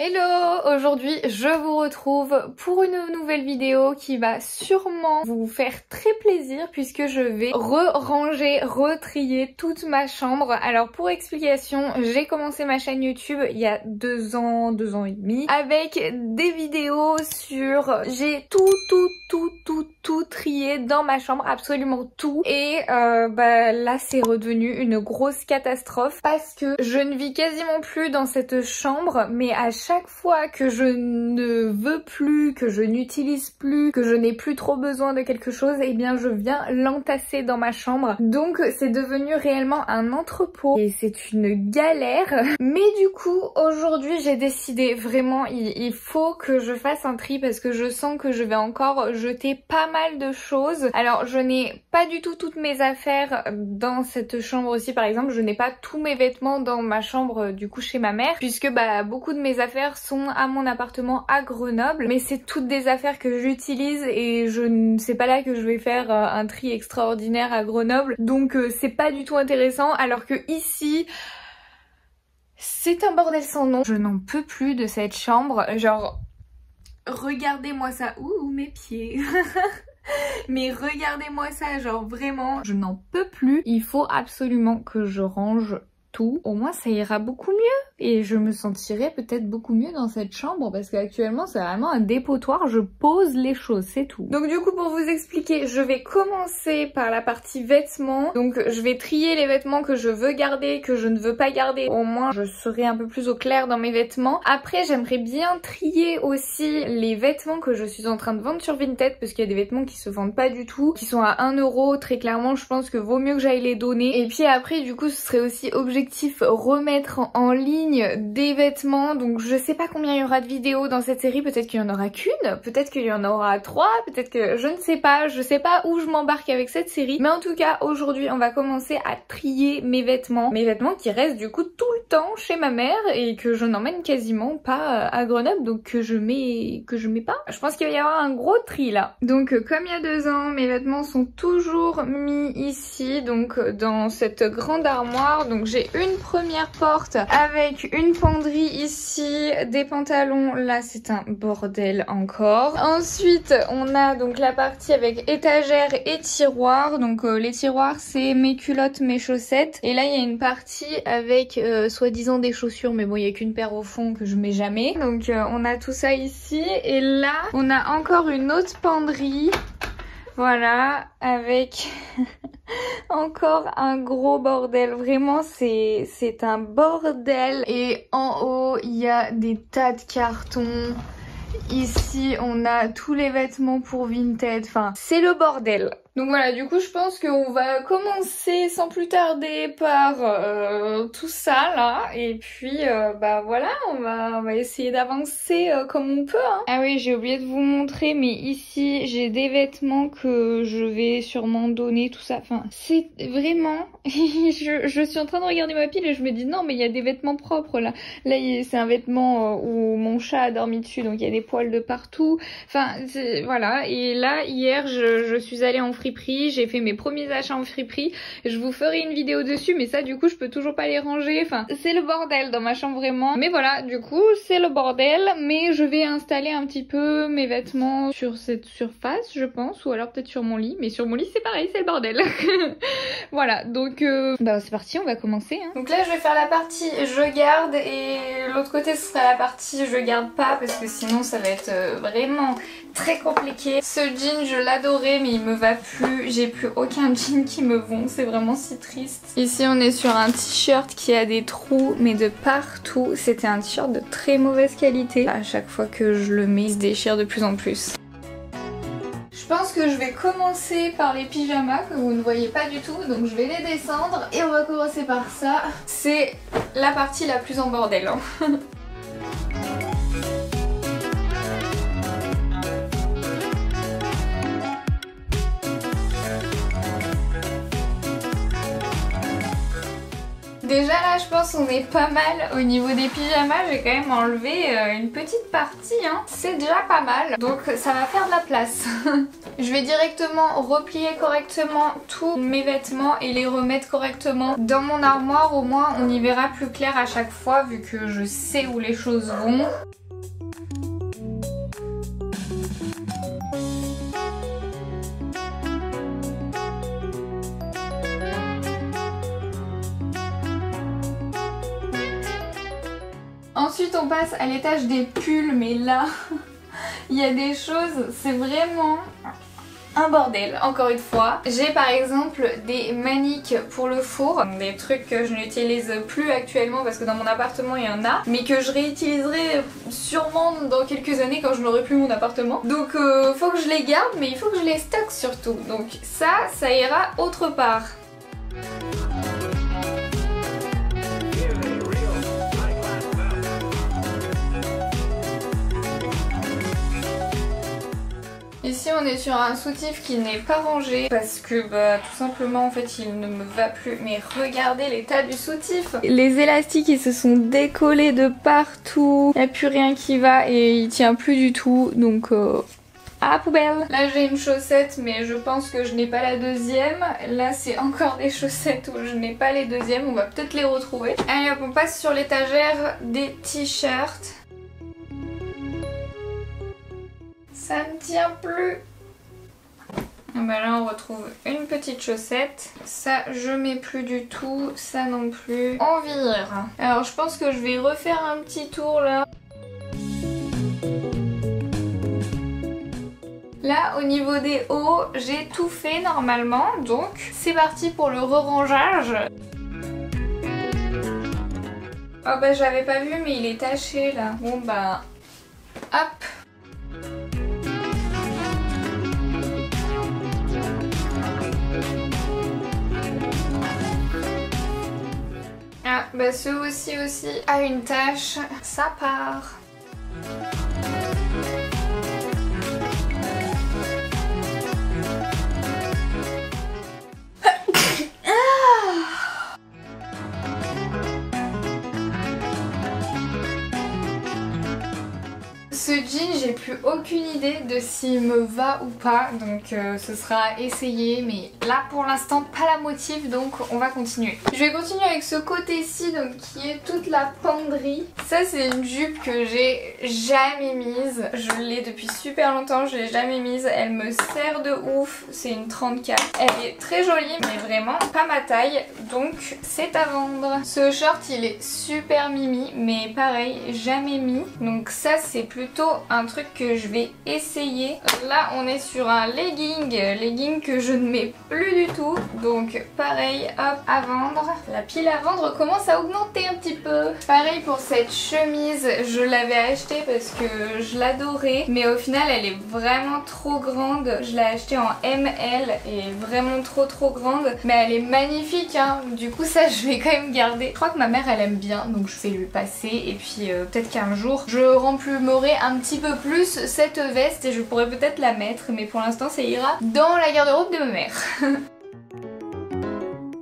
Hello! Aujourd'hui je vous retrouve pour une nouvelle vidéo qui va sûrement vous faire très plaisir puisque je vais ranger, retrier toute ma chambre. Alors pour explication, j'ai commencé ma chaîne YouTube il y a 2 ans et demi avec des vidéos sur... J'ai tout trié dans ma chambre, absolument tout. Et là c'est redevenu une grosse catastrophe parce que je ne vis quasiment plus dans cette chambre, mais à chaque fois que je ne veux plus, que je n'utilise plus, que je n'ai plus trop besoin de quelque chose, eh bien je viens l'entasser dans ma chambre. Donc c'est devenu réellement un entrepôt et c'est une galère. Mais du coup aujourd'hui j'ai décidé vraiment il faut que je fasse un tri parce que je sens que je vais encore jeter pas mal de choses. Alors je n'ai pas du tout toutes mes affaires dans cette chambre aussi, par exemple je n'ai pas tous mes vêtements dans ma chambre du coup chez ma mère puisque beaucoup de mes affaires sont à mon appartement à Grenoble, mais c'est toutes des affaires que j'utilise et c'est pas là que je vais faire un tri extraordinaire à Grenoble, donc c'est pas du tout intéressant, alors que ici c'est un bordel sans nom. Je n'en peux plus de cette chambre, genre regardez-moi ça, ouh mes pieds. Mais regardez-moi ça, genre vraiment je n'en peux plus. Il faut absolument que je range tout, au moins ça ira beaucoup mieux et je me sentirai peut-être beaucoup mieux dans cette chambre parce qu'actuellement c'est vraiment un dépotoir, je pose les choses, c'est tout. Donc du coup pour vous expliquer, je vais commencer par la partie vêtements. Donc je vais trier les vêtements que je veux garder, que je ne veux pas garder, au moins je serai un peu plus au clair dans mes vêtements. Après j'aimerais bien trier aussi les vêtements que je suis en train de vendre sur Vinted parce qu'il y a des vêtements qui se vendent pas du tout, qui sont à 1 €, très clairement je pense que vaut mieux que j'aille les donner. Et puis après du coup ce serait aussi objectif remettre en ligne des vêtements, donc je sais pas combien il y aura de vidéos dans cette série, peut-être qu'il y en aura qu'une, peut-être qu'il y en aura 3, peut-être que je ne sais pas où je m'embarque avec cette série, mais en tout cas aujourd'hui on va commencer à trier mes vêtements qui restent du coup tout le temps chez ma mère et que je n'emmène quasiment pas à Grenoble, donc que je mets pas. Je pense qu'il va y avoir un gros tri là. Donc comme il y a 2 ans, mes vêtements sont toujours mis ici, donc dans cette grande armoire. Donc j'ai une première porte avec une penderie ici, des pantalons, là c'est un bordel encore. Ensuite on a donc la partie avec étagère et tiroir, donc les tiroirs c'est mes culottes, mes chaussettes, et là il y a une partie avec soi-disant des chaussures, mais bon il y a qu'une paire au fond que je mets jamais. Donc on a tout ça ici, et là on a encore une autre penderie. Voilà, avec encore un gros bordel, vraiment c'est un bordel. Et en haut il y a des tas de cartons. Ici on a tous les vêtements pour Vinted, enfin c'est le bordel. Donc voilà, du coup je pense qu'on va commencer sans plus tarder par tout ça là, et puis voilà, on va essayer d'avancer comme on peut hein. Ah oui, j'ai oublié de vous montrer, mais ici j'ai des vêtements que je vais sûrement donner, tout ça, enfin c'est vraiment je suis en train de regarder ma pile et je me dis non mais il y a des vêtements propres là c'est un vêtement où mon chat a dormi dessus, donc il y a des poils de partout, enfin voilà. Et là hier je suis allée en friperie, j'ai fait mes premiers achats en friperie, je vous ferai une vidéo dessus, mais ça du coup je peux toujours pas les ranger, enfin c'est le bordel dans ma chambre vraiment. Mais voilà, du coup c'est le bordel, mais je vais installer un petit peu mes vêtements sur cette surface je pense, ou alors peut-être sur mon lit, mais sur mon lit c'est pareil, c'est le bordel. Voilà, donc c'est parti, on va commencer hein. Donc là je vais faire la partie je garde et l'autre côté ce sera la partie je garde pas, parce que sinon ça va être vraiment très compliqué. Ce jean je l'adorais mais il me va plus, j'ai plus aucun jean qui me vont, c'est vraiment si triste. Ici on est sur un t-shirt qui a des trous mais de partout, c'était un t-shirt de très mauvaise qualité. À chaque fois que je le mets il se déchire de plus en plus. Je pense que je vais commencer par les pyjamas que vous ne voyez pas du tout, donc je vais les descendre et on va commencer par ça. C'est la partie la plus en bordel hein. Déjà là je pense qu'on est pas mal au niveau des pyjamas, j'ai quand même enlevé une petite partie hein. C'est déjà pas mal, donc ça va faire de la place. Je vais directement replier correctement tous mes vêtements et les remettre correctement dans mon armoire, au moins on y verra plus clair à chaque fois vu que je sais où les choses vont. Ensuite on passe à l'étage des pulls, mais là il y a des choses, c'est vraiment un bordel encore une fois. J'ai par exemple des maniques pour le four, des trucs que je n'utilise plus actuellement parce que dans mon appartement il y en a, mais que je réutiliserai sûrement dans quelques années quand je n'aurai plus mon appartement. Donc faut que je les garde, mais il faut que je les stocke surtout. Donc ça ira autre part. Ici on est sur un soutif qui n'est pas rangé parce que tout simplement en fait il ne me va plus. Mais regardez l'état du soutif. Les élastiques ils se sont décollés de partout. Il n'y a plus rien qui va et il tient plus du tout, donc à la poubelle. Là j'ai une chaussette mais je pense que je n'ai pas la deuxième. Là c'est encore des chaussettes où je n'ai pas les deuxièmes, on va peut-être les retrouver. Allez hop, on passe sur l'étagère des t-shirts. Ça ne tient plus. Bah là on retrouve une petite chaussette. Ça je mets plus du tout, ça non plus. On vire. Alors je pense que je vais refaire un petit tour là. Là au niveau des hauts j'ai tout fait normalement, donc c'est parti pour le re-rangeage. Oh bah j'avais pas vu mais il est taché là. Bon bah hop. Ah bah ceux aussi a une tache, ça part. Ce jean, j'ai plus aucune idée de s'il me va ou pas, donc ce sera à essayer, mais là pour l'instant pas la motive, donc on va continuer. Je vais continuer avec ce côté-ci, donc qui est toute la penderie. Ça c'est une jupe que j'ai jamais mise, je l'ai depuis super longtemps, je l'ai jamais mise, elle me sert de ouf, c'est une 34. Elle est très jolie, mais vraiment pas ma taille, donc c'est à vendre. Ce short il est super mimi, mais pareil, jamais mis, donc ça c'est plutôt un truc que je vais essayer. Là on est sur un legging que je ne mets plus du tout, donc pareil, hop, à vendre. La pile à vendre commence à augmenter un petit peu. Pareil pour cette chemise, je l'avais achetée parce que je l'adorais, mais au final elle est vraiment trop grande. Je l'ai achetée en ML et vraiment trop grande, mais elle est magnifique hein. Du coup ça je vais quand même garder. Je crois que ma mère elle aime bien, donc je vais lui passer et puis peut-être qu'un jour je remplumerai un petit peu plus cette veste et je pourrais peut-être la mettre, mais pour l'instant ça ira dans la garde-robe de ma mère.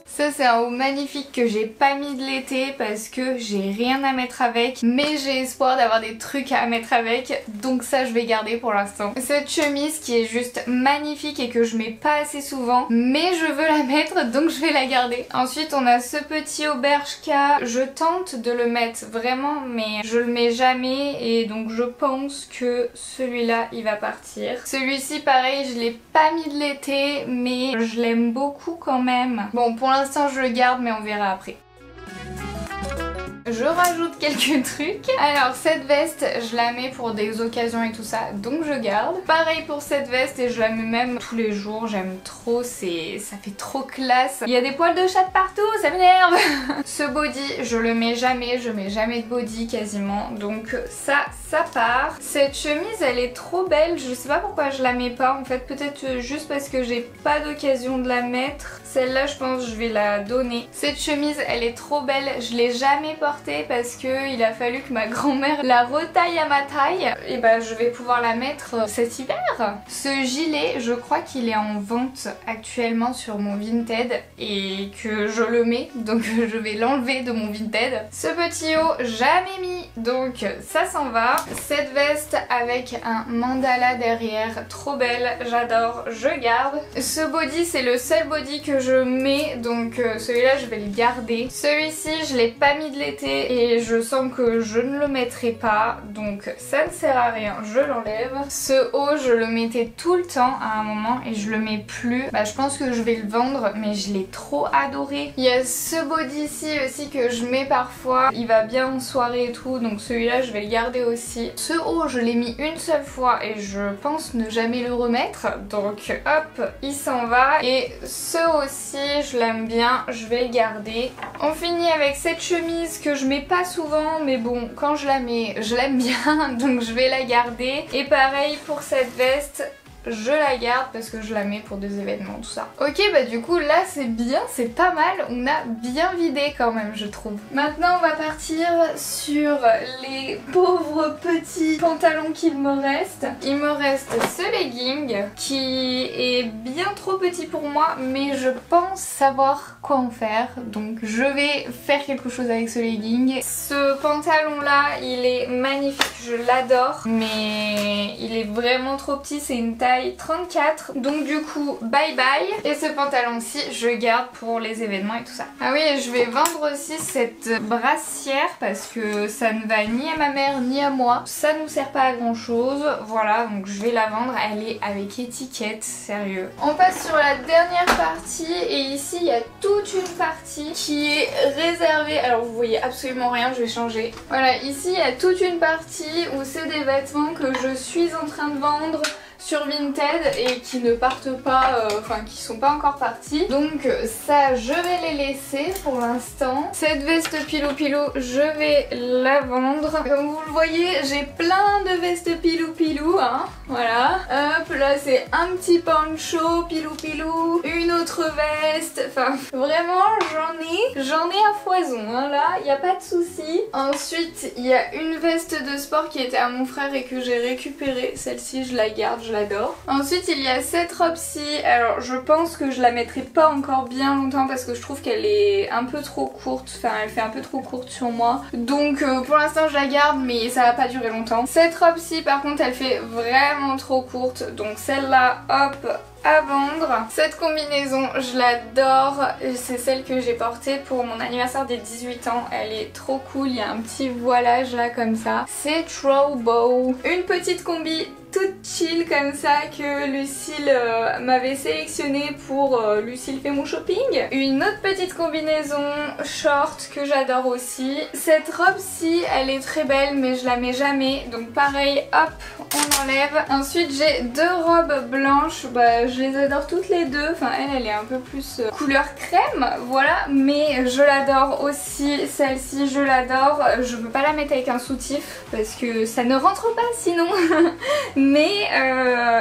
Ça c'est un haut magnifique que j'ai pas mis de l'été parce que j'ai rien à mettre avec, mais j'ai espoir d'avoir des trucs à mettre avec, donc ça je vais garder pour l'instant. Cette chemise qui est juste magnifique et que je mets pas assez souvent, mais je veux la mettre donc je vais la garder. Ensuite on a ce petit Bershka, je tente de le mettre vraiment mais je le mets jamais et donc je pense que celui-là il va partir. Celui-ci pareil je l'ai pas mis de l'été mais je l'aime beaucoup quand même. Bon pour l'instant je le garde mais on verra après. Je rajoute quelques trucs. Alors cette veste je la mets pour des occasions et tout ça, donc je garde. Pareil pour cette veste et je la mets même tous les jours, j'aime trop, ça fait trop classe. Il y a des poils de chat partout, ça m'énerve. Ce body je le mets jamais, je mets jamais de body quasiment, donc ça part. Cette chemise elle est trop belle, je sais pas pourquoi je la mets pas en fait, peut-être juste parce que j'ai pas d'occasion de la mettre. Celle-là je pense que je vais la donner. Cette chemise elle est trop belle, je l'ai jamais portée porter parce que il a fallu que ma grand-mère la retaille à ma taille. Et bah je vais pouvoir la mettre cet hiver. Ce gilet, je crois qu'il est en vente actuellement sur mon Vinted et que je le mets, donc je vais l'enlever de mon Vinted. Ce petit haut, jamais mis, donc ça s'en va. Cette veste avec un mandala derrière, trop belle, j'adore, je garde. Ce body, c'est le seul body que je mets, donc celui-là je vais le garder. Celui-ci, je l'ai pas mis de l'été et je sens que je ne le mettrai pas, donc ça ne sert à rien, je l'enlève. Ce haut, je le mettais tout le temps à un moment et je le mets plus. Bah je pense que je vais le vendre, mais je l'ai trop adoré. Il y a ce body-ci aussi que je mets parfois, il va bien en soirée et tout, donc celui-là je vais le garder aussi. Ce haut, je l'ai mis une seule fois et je pense ne jamais le remettre, donc hop, il s'en va. Et ce aussi, je l'aime bien, je vais le garder. On finit avec cette chemise que je mets pas souvent, mais bon, quand je la mets, je l'aime bien, donc je vais la garder. Et pareil pour cette veste, je la garde parce que je la mets pour des événements, tout ça. Ok, bah du coup là c'est bien, c'est pas mal, on a bien vidé quand même, je trouve. Maintenant on va partir sur les pauvres petits pantalons qu'il me reste. Il me reste ce legging qui est bien trop petit pour moi, mais je pense savoir quoi en faire, donc je vais faire quelque chose avec ce legging. Ce pantalon là, il est magnifique, je l'adore, mais il est vraiment trop petit, c'est une taille 34, donc du coup bye bye. Et ce pantalon-ci je garde pour les événements et tout ça. Ah oui, et je vais vendre aussi cette brassière parce que ça ne va ni à ma mère ni à moi, ça nous sert pas à grand chose. Voilà, donc je vais la vendre, elle est avec étiquette, sérieux. On passe sur la dernière partie et ici il y a toute une partie qui est réservée, alors vous voyez absolument rien, je vais changer. Voilà, ici il y a toute une partie où c'est des vêtements que je suis en train de vendre sur Vinted et qui ne partent pas, enfin qui sont pas encore partis. Donc ça je vais les laisser pour l'instant. Cette veste pilou pilou je vais la vendre. Comme vous le voyez, j'ai plein de vestes pilou pilou, hein. Voilà. Hop, là c'est un petit poncho pilou pilou, une autre veste, enfin vraiment j'en ai à foison, hein, là, il n'y a pas de souci. Ensuite il y a une veste de sport qui était à mon frère et que j'ai récupérée. Celle-ci je la garde, je l'adore. Ensuite il y a cette robe-ci, alors je pense que je la mettrai pas encore bien longtemps parce que je trouve qu'elle est un peu trop courte, enfin elle fait un peu trop courte sur moi, donc pour l'instant je la garde mais ça va pas durer longtemps. Cette robe-ci par contre elle fait vraiment trop courte, donc celle-là hop à vendre. Cette combinaison je l'adore, c'est celle que j'ai portée pour mon anniversaire des 18 ans, elle est trop cool, il y a un petit voilage là comme ça, c'est trop beau. Une petite combi toute chill comme ça que Lucille m'avait sélectionné pour Lucille fait mon shopping. Une autre petite combinaison short que j'adore aussi. Cette robe-ci elle est très belle mais je la mets jamais, donc pareil hop on enlève. Ensuite j'ai deux robes blanches, bah je les adore toutes les deux, enfin elle est un peu plus couleur crème, voilà, mais je l'adore aussi, celle-ci je l'adore. Je peux pas la mettre avec un soutif parce que ça ne rentre pas sinon mais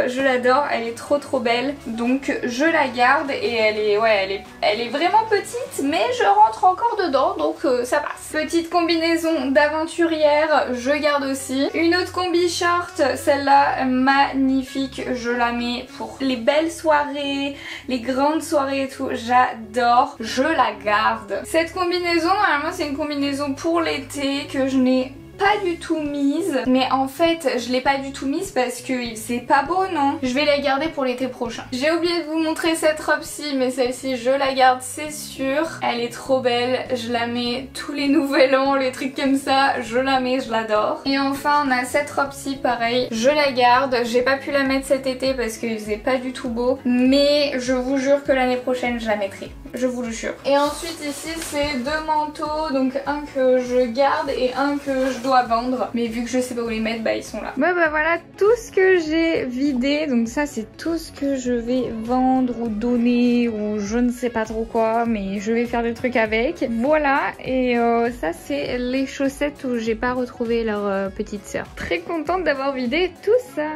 je l'adore, elle est trop belle, donc je la garde et elle est vraiment petite mais je rentre encore dedans, donc ça passe. Petite combinaison d'aventurière, je garde aussi. Une autre combi short, celle-là magnifique, je la mets pour les belles soirées, les grandes soirées et tout, j'adore, je la garde. Cette combinaison, normalement c'est une combinaison pour l'été que je n'ai pas du tout mise, mais en fait je l'ai pas du tout mise parce que c'est pas beau, non. Je vais la garder pour l'été prochain. J'ai oublié de vous montrer cette robe-ci, mais celle-ci je la garde c'est sûr. Elle est trop belle, je la mets tous les nouvel an, les trucs comme ça, je la mets, je l'adore. Et enfin on a cette robe-ci pareil, je la garde. J'ai pas pu la mettre cet été parce que c'est pas du tout beau, mais je vous jure que l'année prochaine je la mettrai, je vous le jure. Et ensuite ici c'est deux manteaux, donc un que je garde et un que je dois vendre, mais vu que je sais pas où les mettre, bah ils sont là. Bah voilà tout ce que j'ai vidé, donc ça c'est tout ce que je vais vendre ou donner ou je ne sais pas trop quoi, mais je vais faire des trucs avec. Voilà, et ça c'est les chaussettes où j'ai pas retrouvé leur petite sœur. Très contente d'avoir vidé tout ça.